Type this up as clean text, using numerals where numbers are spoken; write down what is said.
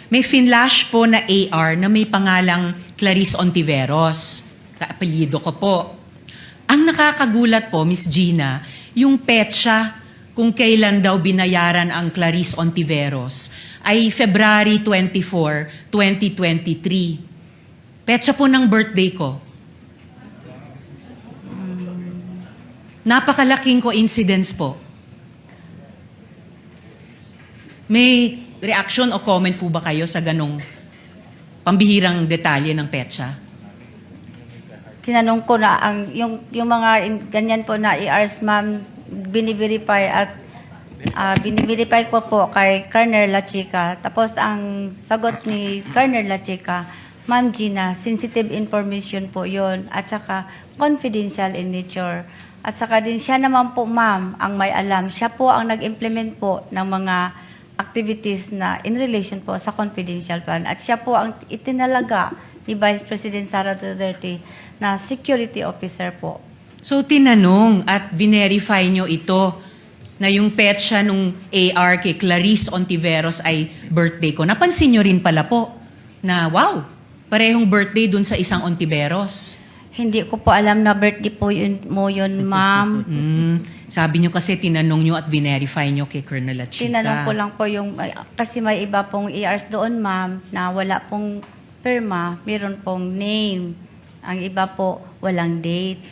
May finlash po na AR na may pangalang Clarice Ontiveros. Kaapelyido ko po. Ang nakakagulat po, Miss Gina, yung petsa kung kailan daw binayaran ang Clarice Ontiveros ay February 24, 2023. Petsa po ng birthday ko. Napakalaking coincidence po. May reaction o comment po ba kayo sa ganong pambihirang detalye ng petsa? Tinanong ko na yung mga ganyan po na ERs, ma'am, biniverify at biniverify ko po kay Colonel La Chica. Tapos ang sagot ni Colonel La Chica, Ma'am Gina, sensitive information po yon at saka confidential in nature. At saka din siya naman po, ma'am, ang may alam. Siya po ang nag-implement po ng mga activities na in relation po sa confidential plan. At siya po ang itinalaga ni Vice President Sara Duterte na security officer po. So tinanong at verify nyo ito na yung petsa nung AR kay Clarice Ontiveros ay birthday ko. Napansin nyo rin pala po na wow, parehong birthday dun sa isang Ontiveros. Hindi ko po alam na birthday po mo yun, ma'am. Sabi nyo kasi tinanong nyo at verify nyo kay Colonel La Chica. Tinanong ko lang po yung, kasi may iba pong ERs doon, ma'am, na wala pong firma, meron pong name. Ang iba po, walang date.